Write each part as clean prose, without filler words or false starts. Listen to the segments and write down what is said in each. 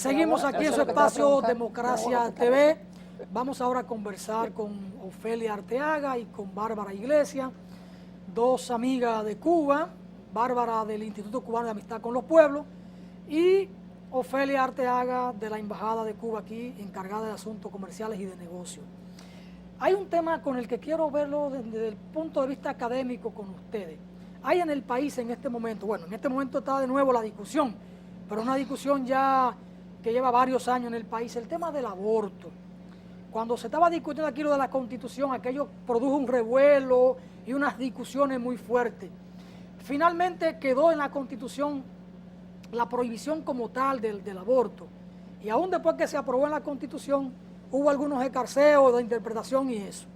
Seguimos aquí en su espacio Democracia TV. Vamos ahora a conversar con Ofelia Arteaga y con Bárbara Iglesias, dos amigas de Cuba, Bárbara del Instituto Cubano de Amistad con los Pueblos y Ofelia Arteaga de la Embajada de Cuba aquí, encargada de asuntos comerciales y de negocios. Hay un tema con el que quiero verlo desde el punto de vista académico con ustedes. Hay en el país en este momento, bueno, en este momento está de nuevo la discusión, pero una discusión ya que lleva varios años en el país, el tema del aborto. Cuando se estaba discutiendo aquí lo de la Constitución, aquello produjo un revuelo y unas discusiones muy fuertes. Finalmente quedó en la Constitución la prohibición como tal del aborto. Y aún después que se aprobó en la Constitución, hubo algunos escarceos de interpretación y eso.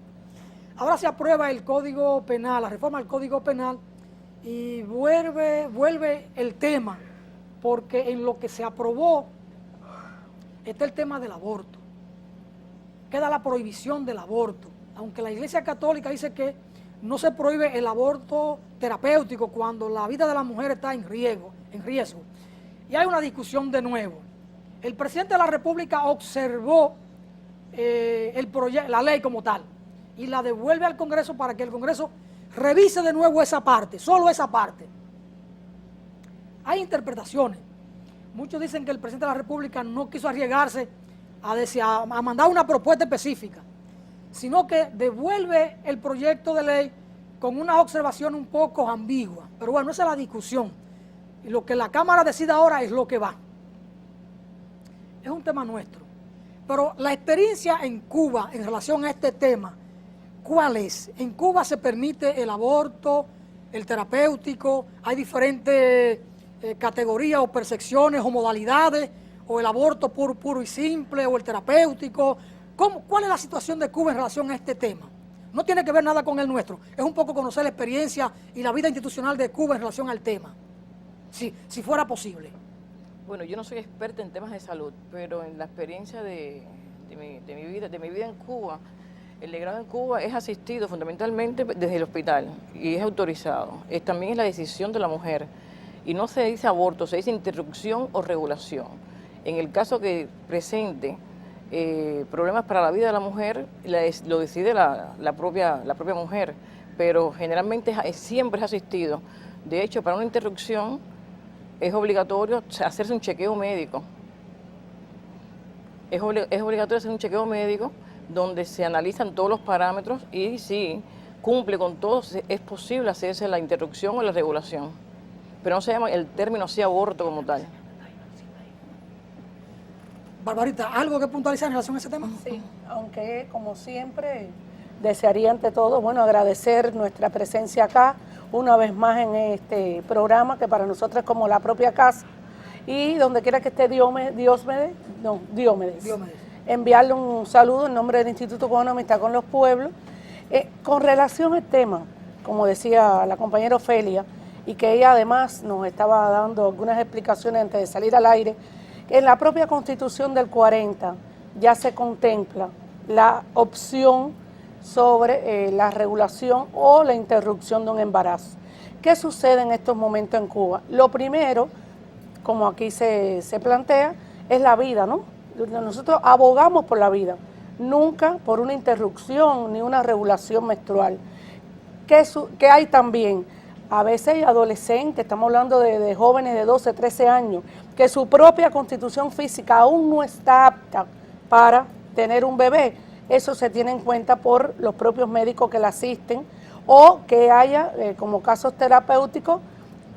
Ahora se aprueba el Código Penal, la reforma del Código Penal, y vuelve el tema, porque en lo que se aprobó está el tema del aborto. Queda la prohibición del aborto, aunque la Iglesia Católica dice que no se prohíbe el aborto terapéutico cuando la vida de la mujer está en riesgo. Y hay una discusión de nuevo. El presidente de la República observó la ley como tal y la devuelve al Congreso para que el Congreso revise de nuevo esa parte, solo esa parte. Hay interpretaciones. Muchos dicen que el presidente de la República no quiso arriesgarse a mandar una propuesta específica, sino que devuelve el proyecto de ley con una observación un poco ambigua. Pero bueno, esa es la discusión. Y lo que la Cámara decida ahora es lo que va. Es un tema nuestro. Pero la experiencia en Cuba en relación a este tema, ¿cuál es? En Cuba se permite el aborto, el terapéutico, hay diferentes categorías o percepciones o modalidades, o el aborto puro y simple, o el terapéutico. ¿Cuál es la situación de Cuba en relación a este tema? No tiene que ver nada con el nuestro, es un poco conocer la experiencia y la vida institucional de Cuba en relación al tema, si fuera posible. Bueno, yo no soy experta en temas de salud, pero en la experiencia de mi vida en Cuba, el legrado en Cuba es asistido fundamentalmente desde el hospital y es autorizado. También es la decisión de la mujer y no se dice aborto, se dice interrupción o regulación. En el caso que presente problemas para la vida de la mujer, lo decide la propia mujer, pero generalmente siempre es asistido. De hecho, para una interrupción es obligatorio hacerse un chequeo médico. Es obligatorio hacer un chequeo médico donde se analizan todos los parámetros y si cumple con todos, es posible hacerse la interrupción o la regulación. Pero no se llama el término así aborto como tal. Barbarita, ¿algo que puntualizar en relación a ese tema? Sí, aunque como siempre desearía ante todo, bueno, agradecer nuestra presencia acá una vez más en este programa que para nosotros es como la propia casa y donde quiera que esté Diomedes, enviarle un saludo en nombre del Instituto Cubano de Amistad con los Pueblos. Con relación al tema, como decía la compañera Ofelia, y que ella además nos estaba dando algunas explicaciones antes de salir al aire, en la propia Constitución del 40 ya se contempla la opción sobre la regulación o la interrupción de un embarazo. ¿Qué sucede en estos momentos en Cuba? Lo primero, como aquí se plantea, es la vida, ¿no? Nosotros abogamos por la vida, nunca por una interrupción ni una regulación menstrual. ¿Qué hay también? A veces hay adolescentes, estamos hablando de jóvenes de 12, 13 años, que su propia constitución física aún no está apta para tener un bebé. Eso se tiene en cuenta por los propios médicos que la asisten o que haya, como casos terapéuticos,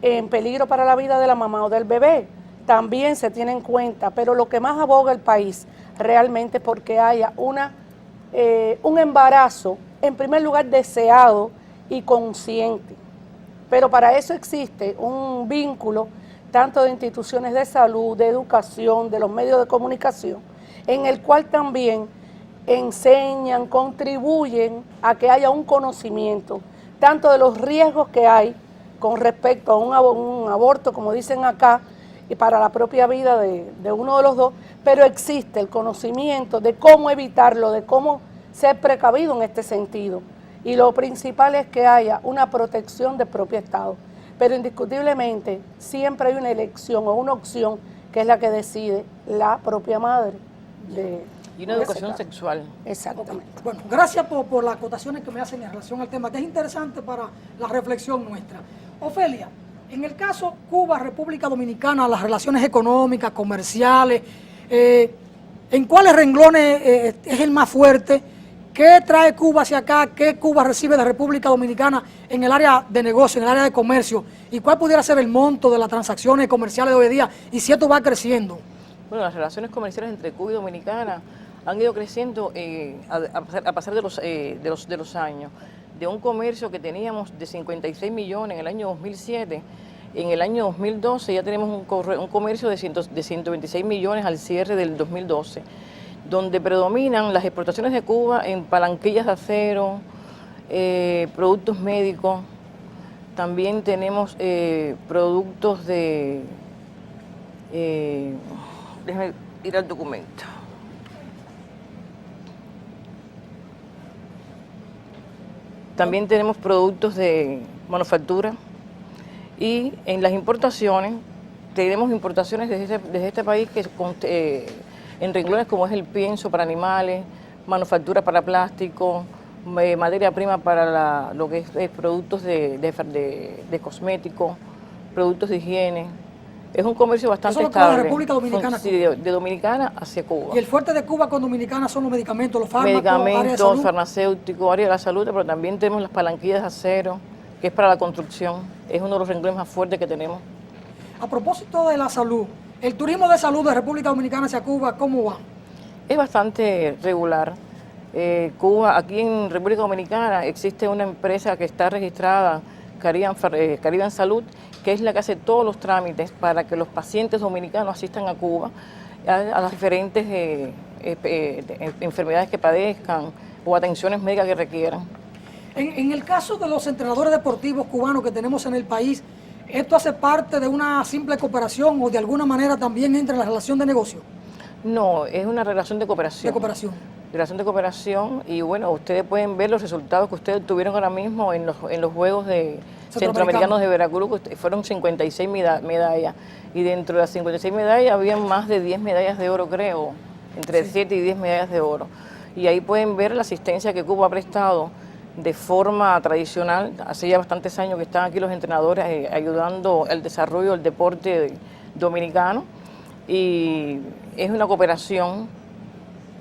en peligro para la vida de la mamá o del bebé. También se tiene en cuenta, pero lo que más aboga el país realmente es porque haya un embarazo, en primer lugar, deseado y consciente. Pero para eso existe un vínculo tanto de instituciones de salud, de educación, de los medios de comunicación, en el cual también enseñan, contribuyen a que haya un conocimiento, tanto de los riesgos que hay con respecto a un aborto, como dicen acá, y para la propia vida de uno de los dos, pero existe el conocimiento de cómo evitarlo, de cómo ser precavido en este sentido. Y lo principal es que haya una protección del propio Estado. Pero indiscutiblemente siempre hay una elección o una opción que es la que decide la propia madre de... Y una educación sexual. Exactamente. Bueno, gracias por las acotaciones que me hacen en relación al tema, que es interesante para la reflexión nuestra. Ofelia, en el caso Cuba, República Dominicana, las relaciones económicas, comerciales, ¿en cuáles renglones es el más fuerte? ¿Qué trae Cuba hacia acá? ¿Qué Cuba recibe de República Dominicana en el área de negocio, en el área de comercio? ¿Y cuál pudiera ser el monto de las transacciones comerciales de hoy día? ¿Y si esto va creciendo? Bueno, las relaciones comerciales entre Cuba y Dominicana han ido creciendo a pasar de los años. De un comercio que teníamos de 56 millones en el año 2007, en el año 2012 ya tenemos un comercio de 126 millones al cierre del 2012, donde predominan las exportaciones de Cuba en palanquillas de acero, productos médicos, también tenemos productos de... déjame ir al documento. También tenemos productos de manufactura y en las importaciones, tenemos importaciones desde este país que en renglones como es el pienso para animales, manufactura para plástico, materia prima para lo que es productos de cosméticos, productos de higiene. Es un comercio bastante Eso es lo que va de estable. República Dominicana. Sí, de Dominicana hacia Cuba. Y el fuerte de Cuba con Dominicana son los medicamentos, los fármacos, Medicamentos, farmacéuticos, área de la salud, pero también tenemos las palanquillas de acero, que es para la construcción. Es uno de los renglones más fuertes que tenemos. A propósito de la salud, el turismo de salud de República Dominicana hacia Cuba, ¿cómo va? Es bastante regular. Cuba, aquí en República Dominicana existe una empresa que está registrada, Caribbean Salud, que es la que hace todos los trámites para que los pacientes dominicanos asistan a Cuba a las diferentes enfermedades que padezcan o atenciones médicas que requieran. En el caso de los entrenadores deportivos cubanos que tenemos en el país, ¿esto hace parte de una simple cooperación o de alguna manera también entra en la relación de negocio? No, es una relación de cooperación. De cooperación. Relación de cooperación y bueno, ustedes pueden ver los resultados que ustedes tuvieron ahora mismo en los Juegos de Centroamericanos de Veracruz, que fueron 56 medallas y dentro de las 56 medallas habían más de 10 medallas de oro, creo, entre 7 y 10 medallas de oro. Y ahí pueden ver la asistencia que Cuba ha prestado de forma tradicional. Hace ya bastantes años que están aquí los entrenadores ayudando al desarrollo del deporte dominicano y es una cooperación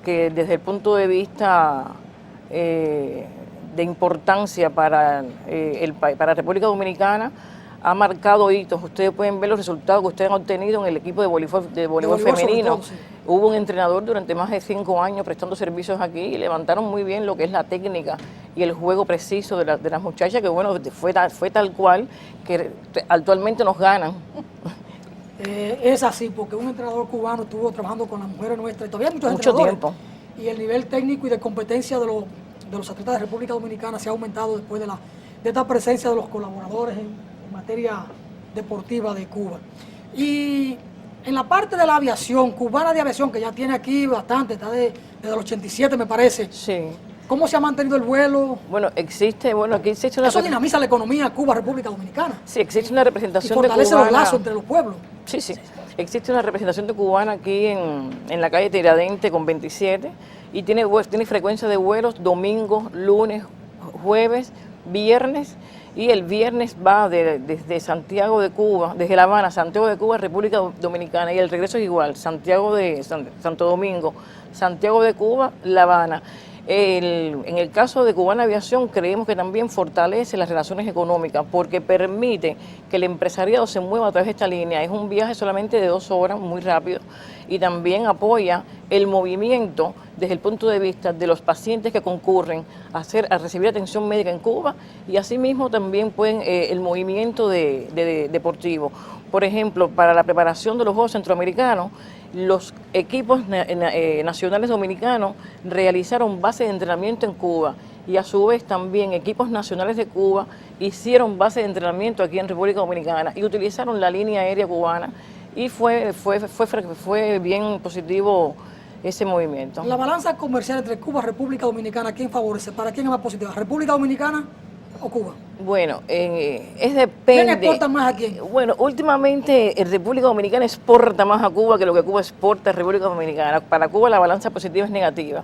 que desde el punto de vista de importancia para la República Dominicana ha marcado hitos. Ustedes pueden ver los resultados que ustedes han obtenido en el equipo de voleibol femenino. Todo, sí. Hubo un entrenador durante más de 5 años prestando servicios aquí y levantaron muy bien lo que es la técnica y el juego preciso de las muchachas, que bueno, fue tal cual que actualmente nos ganan. Es así, porque un entrenador cubano estuvo trabajando con las mujeres nuestras, y todavía hay muchos Mucho entrenadores. tiempo. Y el nivel técnico y de competencia de los atletas de República Dominicana se ha aumentado después de esta presencia de los colaboradores en materia deportiva de Cuba. Y en la parte de la aviación, Cubana de Aviación, que ya tiene aquí bastante, está desde el 87 me parece. Sí. ¿Cómo se ha mantenido el vuelo? Bueno, aquí existe una... Eso dinamiza la economía Cuba-República Dominicana. Sí, existe una Y representación de fortalece cubana. los lazos entre los pueblos. Sí, sí. Existe una representación de cubana aquí en la calle Tiradentes con 27 y tiene frecuencia de vuelos domingos, lunes, jueves, viernes y el viernes va desde Santiago de Cuba, desde La Habana, Santiago de Cuba, República Dominicana y el regreso es igual, Santiago de Santo Domingo, Santiago de Cuba, La Habana. En el caso de Cubana Aviación creemos que también fortalece las relaciones económicas porque permite que el empresariado se mueva a través de esta línea. Es un viaje solamente de 2 horas, muy rápido, y también apoya el movimiento desde el punto de vista de los pacientes que concurren a recibir atención médica en Cuba y asimismo también pueden el movimiento deportivo. Por ejemplo, para la preparación de los Juegos Centroamericanos, los equipos nacionales dominicanos realizaron base de entrenamiento en Cuba y a su vez también equipos nacionales de Cuba hicieron base de entrenamiento aquí en República Dominicana y utilizaron la línea aérea cubana y fue bien positivo ese movimiento. La balanza comercial entre Cuba y República Dominicana, ¿quién favorece? ¿Para quién es más positiva? ¿República Dominicana o Cuba? Bueno, es ¿Quién depende. exporta más a quién? Bueno, últimamente República Dominicana exporta más a Cuba que lo que Cuba exporta a República Dominicana. Para Cuba la balanza positiva es negativa.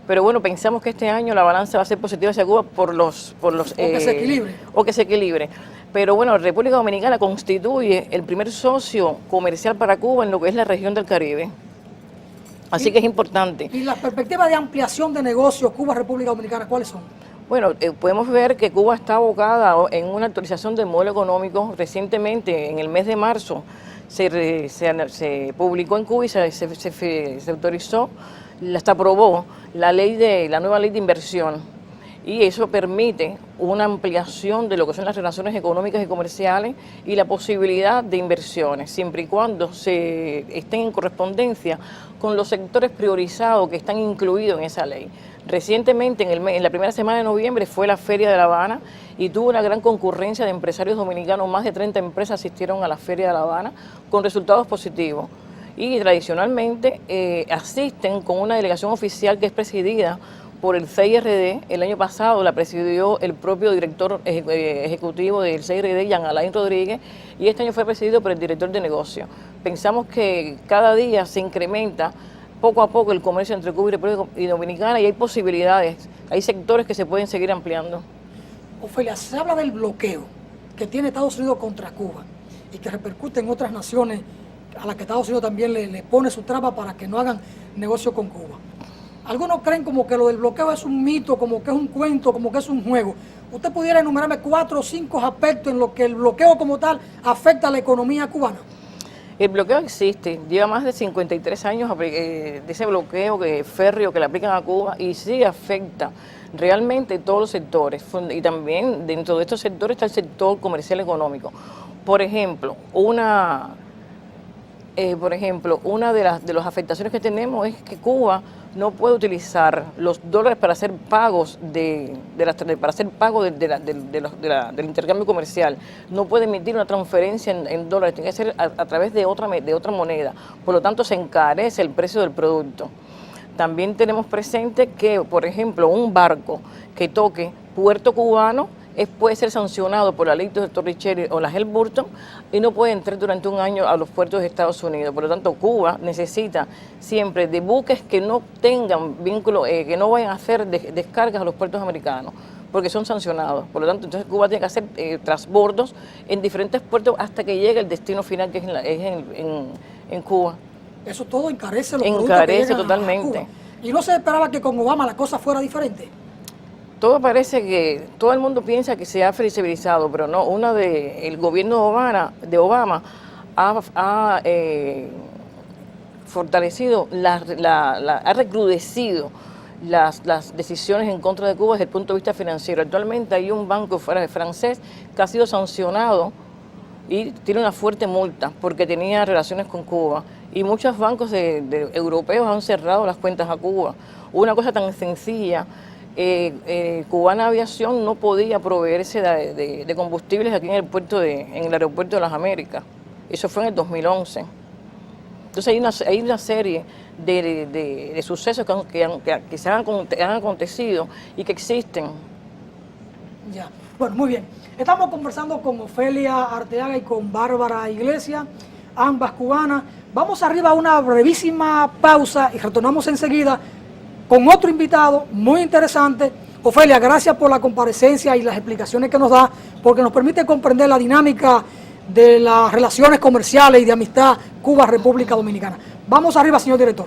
Pero bueno, pensamos que este año la balanza va a ser positiva hacia Cuba por los que se equilibre. O que se equilibre. Pero bueno, República Dominicana constituye el primer socio comercial para Cuba en lo que es la región del Caribe. Así que es importante. ¿Y las perspectivas de ampliación de negocios Cuba-República Dominicana, cuáles son? Bueno, podemos ver que Cuba está abocada en una actualización del modelo económico. Recientemente, en el mes de marzo, se publicó en Cuba y se autorizó, se aprobó la nueva ley de inversión. Y eso permite una ampliación de lo que son las relaciones económicas y comerciales y la posibilidad de inversiones, siempre y cuando se estén en correspondencia con los sectores priorizados que están incluidos en esa ley. Recientemente, en la primera semana de noviembre, fue la Feria de La Habana y tuvo una gran concurrencia de empresarios dominicanos. Más de 30 empresas asistieron a la Feria de La Habana con resultados positivos. Y tradicionalmente asisten con una delegación oficial que es presidida por el CIRD. El año pasado la presidió el propio director ejecutivo del CIRD, Jean Alain Rodríguez, y este año fue presidido por el director de negocio. Pensamos que cada día se incrementa poco a poco el comercio entre Cuba y República Dominicana y hay posibilidades, hay sectores que se pueden seguir ampliando. Ofelia, se habla del bloqueo que tiene Estados Unidos contra Cuba y que repercute en otras naciones a las que Estados Unidos también le pone su traba para que no hagan negocio con Cuba. Algunos creen como que lo del bloqueo es un mito, como que es un cuento, como que es un juego. ¿Usted pudiera enumerarme 4 o 5 aspectos en los que el bloqueo como tal afecta a la economía cubana? El bloqueo existe, lleva más de 53 años de ese bloqueo férreo que le aplican a Cuba y sí afecta realmente todos los sectores. Y también dentro de estos sectores está el sector comercial económico. Por ejemplo, una de las afectaciones que tenemos es que Cuba no puede utilizar los dólares para hacer pagos del intercambio comercial. No puede emitir una transferencia en dólares, tiene que ser a través de otra moneda. Por lo tanto, se encarece el precio del producto. También tenemos presente que, por ejemplo, un barco que toque puerto cubano puede ser sancionado por la ley de Torricelli o la Helms-Burton y no puede entrar durante un año a los puertos de Estados Unidos. Por lo tanto, Cuba necesita siempre de buques que no tengan vínculo, que no vayan a hacer descargas a los puertos americanos, porque son sancionados. Por lo tanto, entonces Cuba tiene que hacer transbordos en diferentes puertos hasta que llegue el destino final, que es en Cuba. Eso todo encarece los productos que llegan totalmente. a Cuba. ¿Y no se esperaba que con Obama la cosa fuera diferente? Todo parece que, todo el mundo piensa que se ha flexibilizado, pero no, el gobierno de Obama ha fortalecido, ha recrudecido las decisiones en contra de Cuba desde el punto de vista financiero. Actualmente hay un banco francés que ha sido sancionado y tiene una fuerte multa porque tenía relaciones con Cuba. Y muchos bancos europeos han cerrado las cuentas a Cuba. Una cosa tan sencilla. Cubana Aviación no podía proveerse de combustibles aquí en el aeropuerto de las Américas. Eso fue en el 2011. Entonces hay una serie de sucesos que se han acontecido y que existen. Ya, bueno, muy bien. Estamos conversando con Ofelia Arteaga y con Bárbara Iglesias, ambas cubanas. Vamos arriba a una brevísima pausa y retornamos enseguida con otro invitado muy interesante. Ofelia, gracias por la comparecencia y las explicaciones que nos da, porque nos permite comprender la dinámica de las relaciones comerciales y de amistad Cuba-República Dominicana. Vamos arriba, señor director.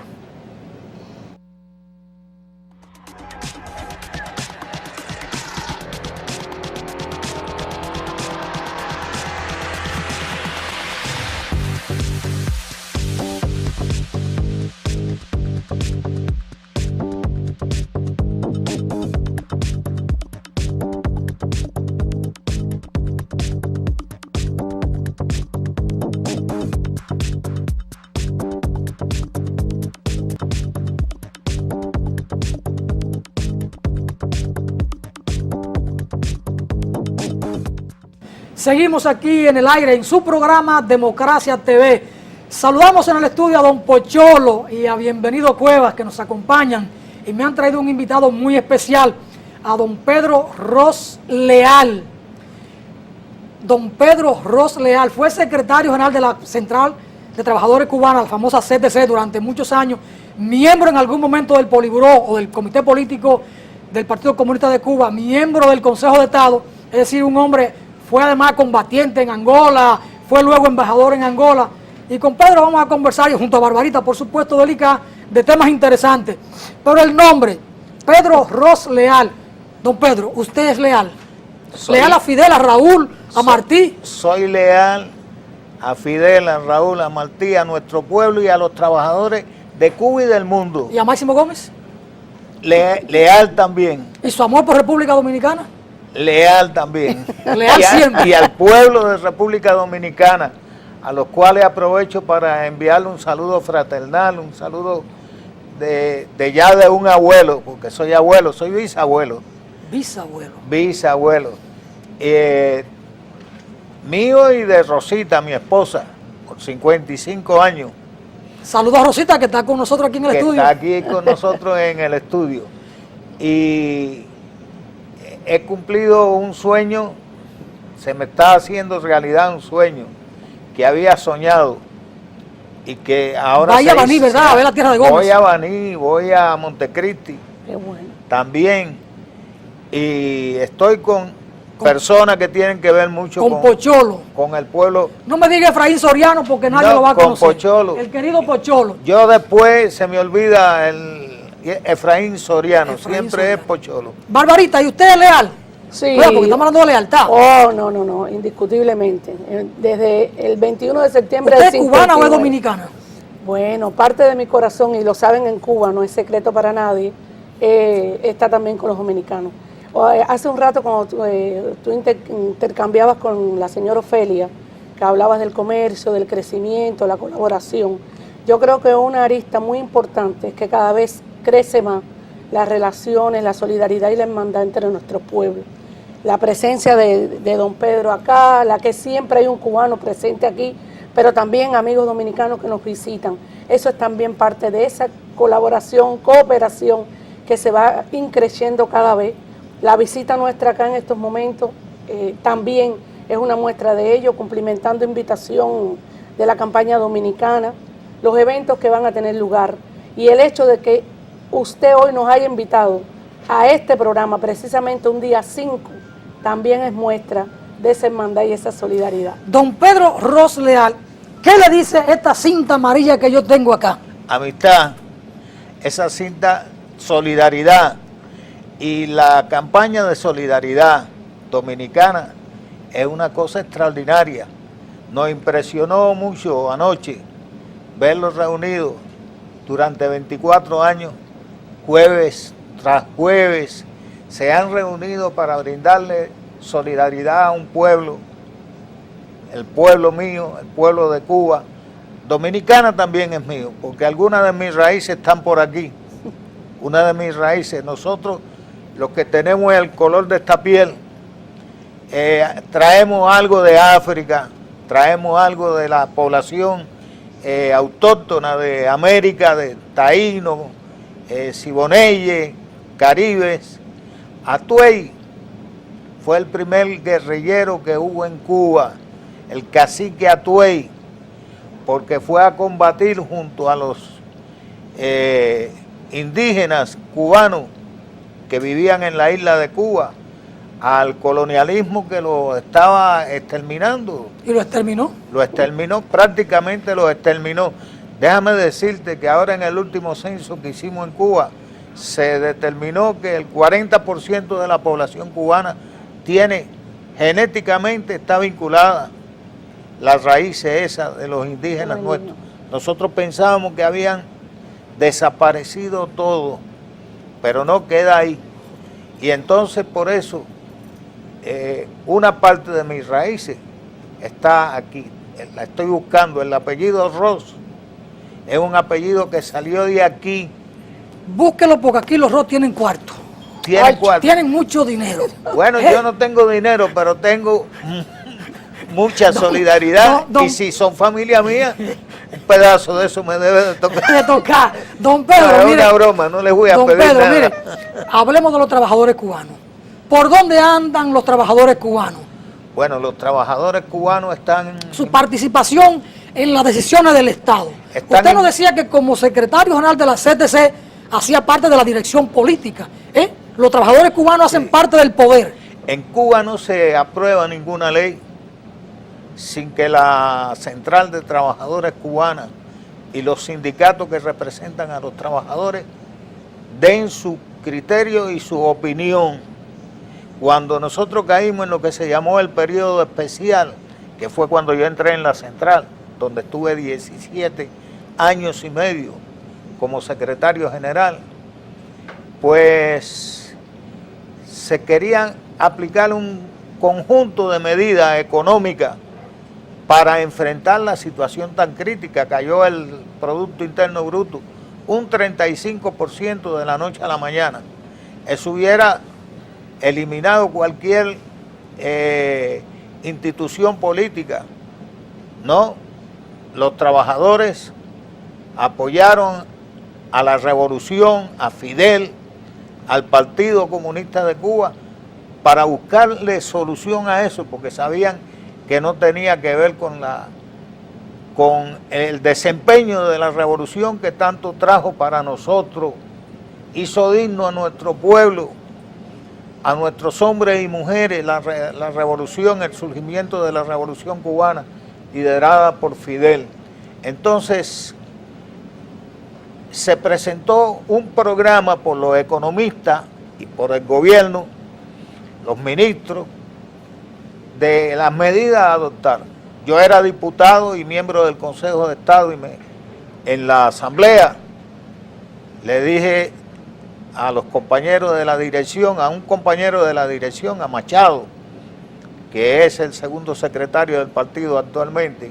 Seguimos aquí en el aire en su programa Democracia TV. Saludamos en el estudio a don Pocholo y a Bienvenido Cuevas, que nos acompañan y me han traído un invitado muy especial. a don Pedro Ros Leal. Don Pedro Ros Leal fue secretario general de la Central de Trabajadores Cubanos, la famosa CTC, durante muchos años, miembro en algún momento del Politburó o del Comité Político del Partido Comunista de Cuba, miembro del Consejo de Estado, es decir, un hombre, fue además combatiente en Angola, fue luego embajador en Angola, y con Pedro vamos a conversar, y junto a Barbarita, por supuesto, del ICA, de temas interesantes. Pero el nombre, Pedro Ros Leal. Don Pedro, ¿usted es leal? ¿Leal a Fidel, a Raúl, a Martí? Soy leal a Fidel, a Raúl, a Martí, a nuestro pueblo y a los trabajadores de Cuba y del mundo. ¿Y a Máximo Gómez? Leal también. ¿Y su amor por República Dominicana? Leal también. Leal siempre. Y al pueblo de República Dominicana, a los cuales aprovecho para enviarle un saludo fraternal, un saludo de un abuelo, porque soy abuelo, soy bisabuelo. Bisabuelo. Bisabuelo. Mío y de Rosita, mi esposa, por 55 años. Saludos a Rosita, que está con nosotros aquí en el estudio. Está aquí con nosotros en el estudio. Y he cumplido un sueño, se me está haciendo realidad un sueño que había soñado y que ahora... Vaya a Baní, ¿verdad? A ver la tierra de Gómez. Voy a Baní, voy a Montecristi. Qué bueno. También. Y estoy con personas que tienen que ver mucho con Pocholo. Con el pueblo. No me diga Efraín Soriano porque nadie lo va a conocer. Con Pocholo. El querido Pocholo. Yo después se me olvida el Efraín Soriano, siempre Soriano. Es Pocholo. Barbarita, ¿y usted es leal? Sí. Bueno, porque estamos hablando de lealtad. Oh, no, indiscutiblemente. Desde el 21 de septiembre ¿Usted del es cubana o es dominicana? Bueno, parte de mi corazón, y lo saben en Cuba, no es secreto para nadie, está también con los dominicanos. Hace un rato cuando tú intercambiabas con la señora Ofelia, que hablabas del comercio, del crecimiento, la colaboración, yo creo que una arista muy importante es que cada vez crece más las relaciones, la solidaridad y la hermandad entre nuestros pueblos. La presencia de don Pedro acá, la que siempre hay un cubano presente aquí, pero también amigos dominicanos que nos visitan. Eso es también parte de esa colaboración, cooperación que se va increciendo cada vez. La visita nuestra acá en estos momentos también es una muestra de ello, cumplimentando invitación de la campaña dominicana, los eventos que van a tener lugar y el hecho de que usted hoy nos haya invitado a este programa, precisamente un día 5, también es muestra de esa hermandad y esa solidaridad. Don Pedro Ros Leal, ¿qué le dice esta cinta amarilla que yo tengo acá? Amistad, esa cinta, solidaridad. Y la campaña de solidaridad dominicana es una cosa extraordinaria. Nos impresionó mucho anoche verlos reunidos durante 24 años, jueves tras jueves, se han reunido para brindarle solidaridad a un pueblo, el pueblo mío, el pueblo de Cuba. Dominicana también es mío, porque algunas de mis raíces están por aquí. Una de mis raíces, nosotros, los que tenemos el color de esta piel, traemos algo de África, traemos algo de la población autóctona de América, de taínos, siboneyes, caribes. Atuey fue el primer guerrillero que hubo en Cuba, el cacique Atuey, porque fue a combatir junto a los indígenas cubanos que vivían en la isla de Cuba, al colonialismo que lo estaba exterminando. ¿Y lo exterminó? Lo exterminó, prácticamente lo exterminó. Déjame decirte que ahora en el último censo que hicimos en Cuba, se determinó que el 40% de la población cubana genéticamente está vinculada las raíces esas de los indígenas nuestros. Nosotros pensábamos que habían desaparecido todo, pero no queda ahí. Y entonces por eso una parte de mis raíces está aquí, la estoy buscando. El apellido Ros es un apellido que salió de aquí. Búsquelo porque aquí los Ros tienen cuarto. Tienen cuarto. Tienen mucho dinero. Bueno, yo no tengo dinero, pero tengo mucha solidaridad, y si son familia mía, un pedazo de eso me debe de tocar. De tocar. Don Pedro, No, es mire, una broma, no les voy a don pedir Pedro, nada. mire, hablemos de los trabajadores cubanos. ¿Por dónde andan los trabajadores cubanos? Bueno, los trabajadores cubanos están... Su participación en las decisiones del Estado. Están Usted nos en- decía que como secretario general de la CTC hacía parte de la dirección política. Los trabajadores cubanos hacen parte del poder. En Cuba no se aprueba ninguna ley sin que la Central de Trabajadores Cubanas y los sindicatos que representan a los trabajadores den su criterio y su opinión. Cuando nosotros caímos en lo que se llamó el periodo especial, que fue cuando yo entré en la Central, donde estuve 17 años y medio como secretario general, pues se querían aplicar un conjunto de medidas económicas para enfrentar la situación tan crítica. Cayó el Producto Interno Bruto un 35% de la noche a la mañana. Eso hubiera eliminado cualquier institución política. No, los trabajadores apoyaron a la revolución, a Fidel, al Partido Comunista de Cuba, para buscarle solución a eso, porque sabían que no tenía que ver con el desempeño de la revolución que tanto trajo para nosotros, hizo digno a nuestro pueblo, a nuestros hombres y mujeres, la revolución, el surgimiento de la revolución cubana, liderada por Fidel. Entonces, se presentó un programa por los economistas y por el gobierno, los ministros, de las medidas a adoptar. Yo era diputado y miembro del Consejo de Estado, y en la asamblea le dije a los compañeros de la dirección, a un compañero de la dirección, a Machado, que es el segundo secretario del partido actualmente,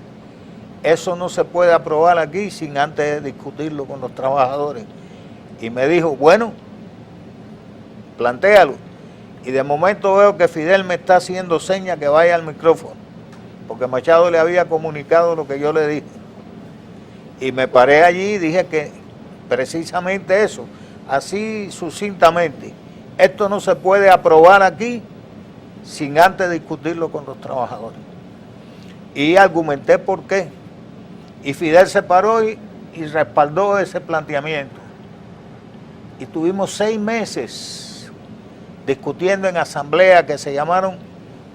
eso no se puede aprobar aquí sin antes discutirlo con los trabajadores. Y me dijo, bueno, plantéalo. Y de momento veo que Fidel me está haciendo señas que vaya al micrófono, porque Machado le había comunicado lo que yo le dije. Y me paré allí y dije que precisamente eso, así sucintamente, esto no se puede aprobar aquí sin antes discutirlo con los trabajadores. Y argumenté por qué. Y Fidel se paró y respaldó ese planteamiento. Y tuvimos 6 meses discutiendo en asamblea que se llamaron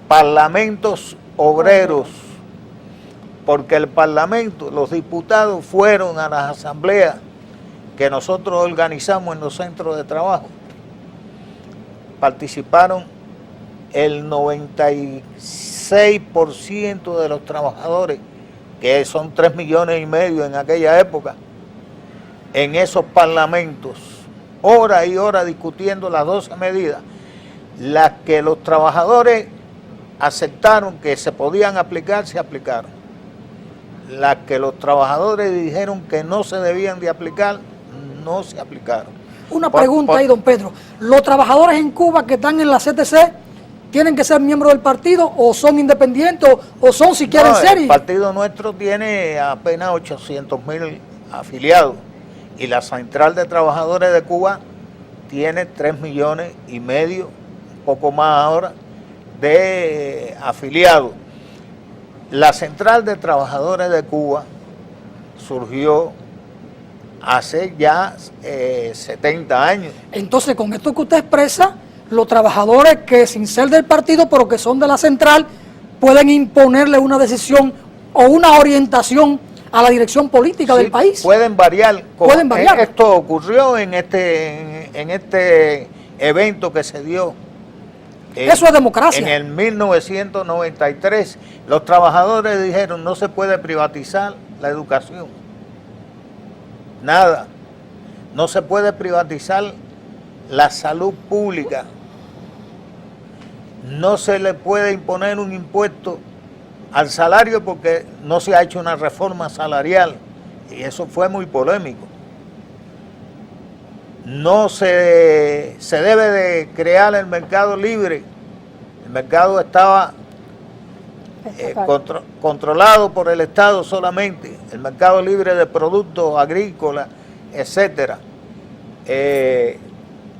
parlamentos obreros, porque el parlamento, los diputados fueron a las asambleas que nosotros organizamos en los centros de trabajo. Participaron el 96% de los trabajadores, que son 3,5 millones en aquella época, en esos parlamentos, hora y hora discutiendo las 12 medidas, las que los trabajadores aceptaron que se podían aplicar, se aplicaron. Las que los trabajadores dijeron que no se debían de aplicar, no se aplicaron. Una pregunta ahí, don Pedro. ¿Los trabajadores en Cuba que están en la CTC tienen que ser miembros del partido o son independientes o son si quieren No, ser? el partido nuestro tiene apenas 800,000 afiliados y la Central de Trabajadores de Cuba tiene 3,5 millones, un poco más ahora, de afiliados. La Central de Trabajadores de Cuba surgió hace ya 70 años. Entonces, con esto que usted expresa, los trabajadores que sin ser del partido, pero que son de la central, pueden imponerle una decisión o una orientación a la dirección política Sí, del país. pueden variar. Pueden variar. Esto ocurrió en este evento que se dio. Eso es democracia. En el 1993, los trabajadores dijeron, no se puede privatizar la educación. Nada. No se puede privatizar la salud pública. No se le puede imponer un impuesto al salario porque no se ha hecho una reforma salarial. Y eso fue muy polémico. No se debe de crear el mercado libre. El mercado estaba controlado por el Estado solamente, el mercado libre de productos agrícolas, etcétera.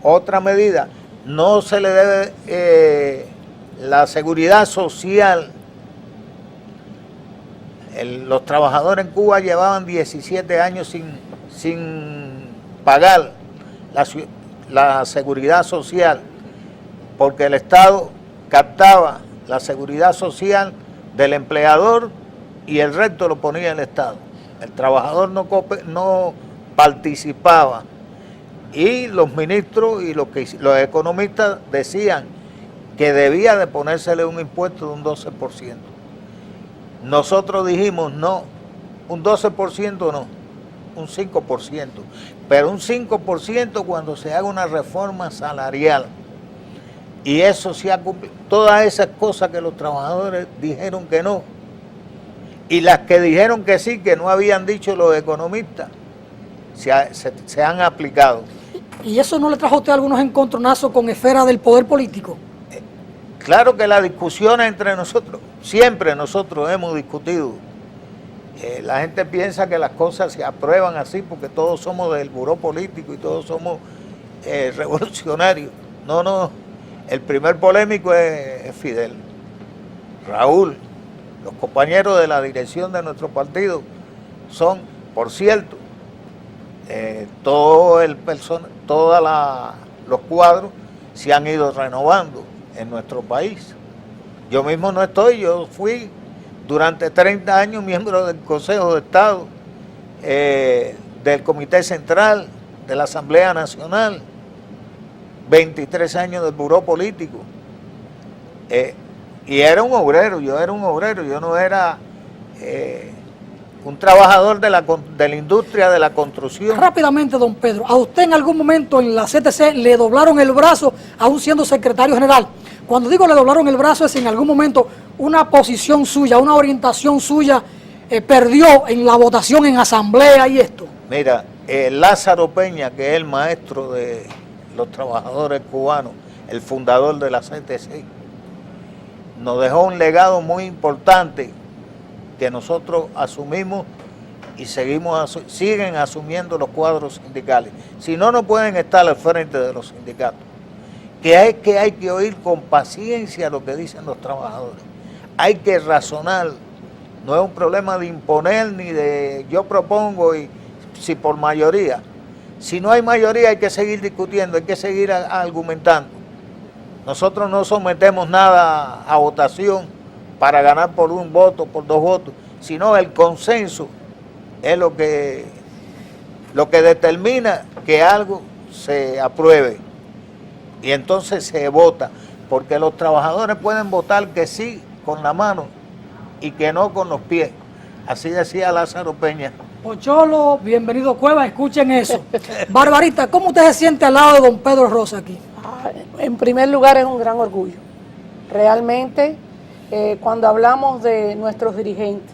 Otra medida, no se le debe la seguridad social. Los trabajadores en Cuba llevaban 17 años sin pagar la seguridad social, porque el Estado captaba la seguridad social del empleador y el resto lo ponía el Estado. El trabajador no participaba. Y los ministros y los economistas decían que debía de ponérsele un impuesto de un 12%. Nosotros dijimos no, un 12% no, un 5%, pero un 5% cuando se haga una reforma salarial. Y eso se ha cumplido, todas esas cosas que los trabajadores dijeron que no, y las que dijeron que sí, que no habían dicho los economistas, se han aplicado. ¿Y eso no le trajo a usted algunos encontronazos con esferas del poder político? Claro que la discusión entre nosotros, siempre nosotros hemos discutido. La gente piensa que las cosas se aprueban así porque todos somos del buró político y todos somos revolucionarios. No, el primer polémico es Fidel, Raúl. Los compañeros de la dirección de nuestro partido son, por cierto, todos los cuadros se han ido renovando en nuestro país. Yo mismo no estoy, yo fui durante 30 años miembro del Consejo de Estado, del Comité Central, de la Asamblea Nacional, 23 años del Buró Político. Y era un obrero, yo no era un trabajador de la industria de la construcción. Rápidamente, don Pedro, ¿a usted en algún momento en la CTC le doblaron el brazo aún siendo secretario general? Cuando digo le doblaron el brazo es si en algún momento una posición suya, una orientación suya perdió en la votación en asamblea y esto. Mira, Lázaro Peña, que es el maestro de los trabajadores cubanos, el fundador de la CTC, nos dejó un legado muy importante que nosotros asumimos y siguen asumiendo los cuadros sindicales. Si no, no pueden estar al frente de los sindicatos. Que hay que oír con paciencia lo que dicen los trabajadores. Hay que razonar. No es un problema de imponer ni de yo propongo y si por mayoría. Si no hay mayoría hay que seguir discutiendo, hay que seguir argumentando. Nosotros no sometemos nada a votación para ganar por un voto, por 2 votos, sino el consenso es lo que determina que algo se apruebe. Y entonces se vota, porque los trabajadores pueden votar que sí con la mano y que no con los pies. Así decía Lázaro Peña. Pocholo, bienvenido Cueva, escuchen eso. Barbarita, ¿cómo usted se siente al lado de don Pedro Rosa aquí? En primer lugar es un gran orgullo. Realmente, cuando hablamos de nuestros dirigentes,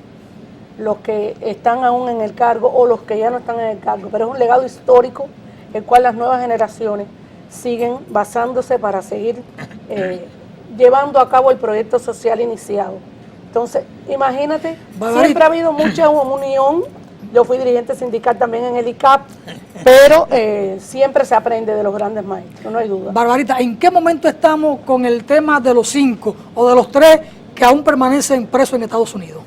los que están aún en el cargo o los que ya no están en el cargo, pero es un legado histórico el cual las nuevas generaciones siguen basándose para seguir llevando a cabo el proyecto social iniciado. Entonces, imagínate, siempre ha habido mucha unión. Yo fui dirigente sindical también en el ICAP, pero siempre se aprende de los grandes maestros, no hay duda. Barbarita, ¿en qué momento estamos con el tema de los 5 o de los 3 que aún permanecen presos en Estados Unidos?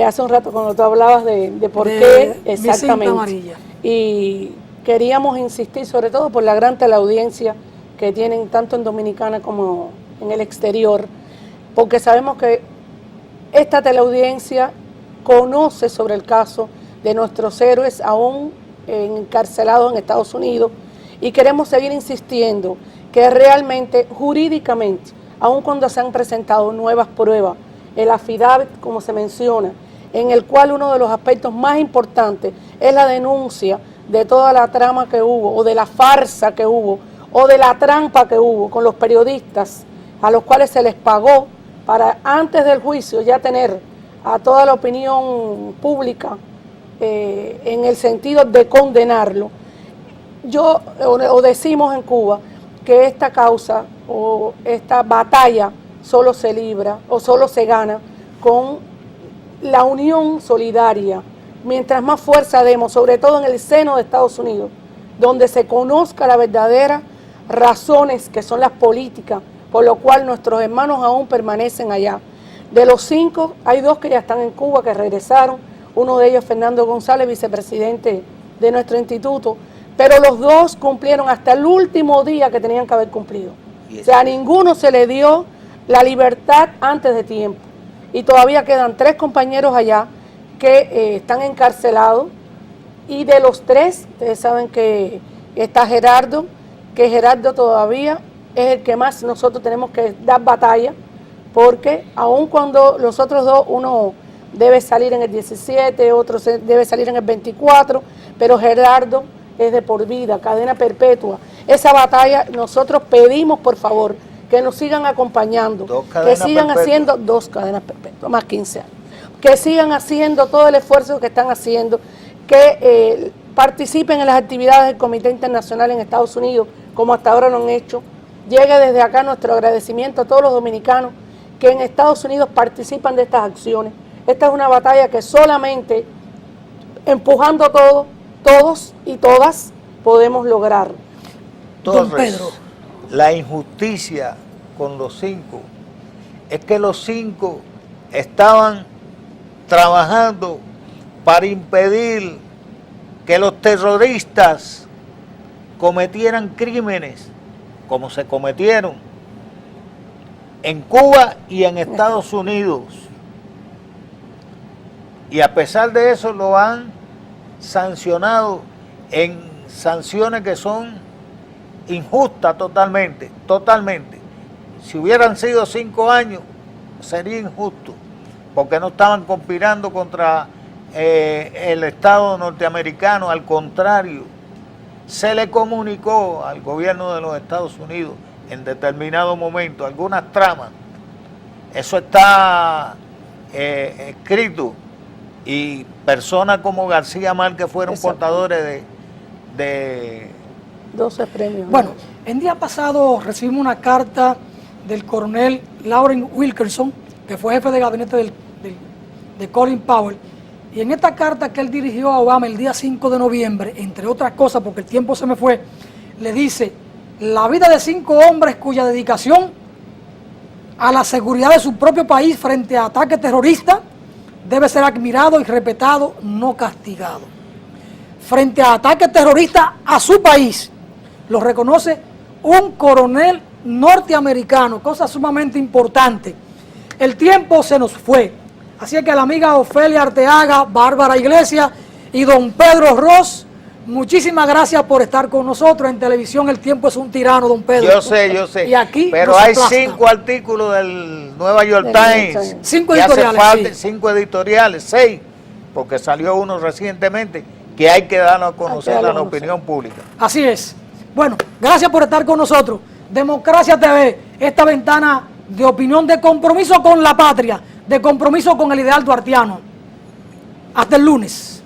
Hace un rato cuando tú hablabas de por qué exactamente. Y queríamos insistir sobre todo por la gran teleaudiencia que tienen tanto en Dominicana como en el exterior, porque sabemos que esta teleaudiencia conoce sobre el caso de nuestros héroes aún encarcelados en Estados Unidos y queremos seguir insistiendo que realmente jurídicamente, aun cuando se han presentado nuevas pruebas, el affidavit, como se menciona, en el cual uno de los aspectos más importantes es la denuncia de toda la trama que hubo, o de la farsa que hubo, o de la trampa que hubo con los periodistas, a los cuales se les pagó para antes del juicio ya tener a toda la opinión pública en el sentido de condenarlo. O decimos en Cuba que esta causa o esta batalla solo se libra o solo se gana con la unión solidaria. Mientras más fuerza demos, sobre todo en el seno de Estados Unidos, donde se conozca la verdadera razones que son las políticas, por lo cual nuestros hermanos aún permanecen allá. De los 5, hay 2 que ya están en Cuba, que regresaron, uno de ellos Fernando González, vicepresidente de nuestro instituto, pero los 2 cumplieron hasta el último día que tenían que haber cumplido. O sea, a ninguno se le dio la libertad antes de tiempo. Y todavía quedan 3 compañeros allá que están encarcelados, y de los 3, ustedes saben que está Gerardo, que Gerardo todavía es el que más nosotros tenemos que dar batalla, porque aun cuando los otros 2, uno debe salir en el 17, otro debe salir en el 24, pero Gerardo es de por vida, cadena perpetua. Esa batalla nosotros pedimos, por favor, que nos sigan acompañando, que sigan haciendo 2 cadenas perpetuas, más 15 años, que sigan haciendo todo el esfuerzo que están haciendo, que participen en las actividades del Comité Internacional en Estados Unidos, como hasta ahora lo han hecho. Llegue desde acá nuestro agradecimiento a todos los dominicanos que en Estados Unidos participan de estas acciones. Esta es una batalla que solamente empujando todos y todas podemos lograr. Torres, Don Pedro. La injusticia con los 5 es que los 5 estaban trabajando para impedir que los terroristas cometieran crímenes como se cometieron en Cuba y en Estados Unidos. Y a pesar de eso lo han sancionado en sanciones que son injustas totalmente. Si hubieran sido 5 años, sería injusto, porque no estaban conspirando contra el Estado norteamericano. Al contrario, se le comunicó al gobierno de los Estados Unidos en determinado momento algunas tramas. Eso está escrito, y personas como García Márquez fueron portadores de 12 premios. Bueno, el día pasado recibimos una carta del coronel Lauren Wilkerson, que fue jefe de gabinete de Colin Powell, y en esta carta que él dirigió a Obama el día 5 de noviembre, entre otras cosas, porque el tiempo se me fue, le dice: la vida de 5 hombres cuya dedicación a la seguridad de su propio país frente a ataques terroristas debe ser admirado y respetado, no castigado. Frente a ataques terroristas a su país, lo reconoce un coronel norteamericano, cosa sumamente importante. El tiempo se nos fue, así que a la amiga Ofelia Arteaga, Bárbara Iglesias y don Pedro Ross, muchísimas gracias por estar con nosotros. En televisión el tiempo es un tirano, don Pedro. Yo sé. Y aquí pero hay 5 artículos del Nueva York Times. 5 que editoriales. Hace falta 5 editoriales, 6, porque salió uno recientemente, que hay que darnos a conocer a la opinión pública. Así es. Bueno, gracias por estar con nosotros. Democracia TV, esta ventana de opinión, de compromiso con la patria, de compromiso con el ideal duartiano. Hasta el lunes.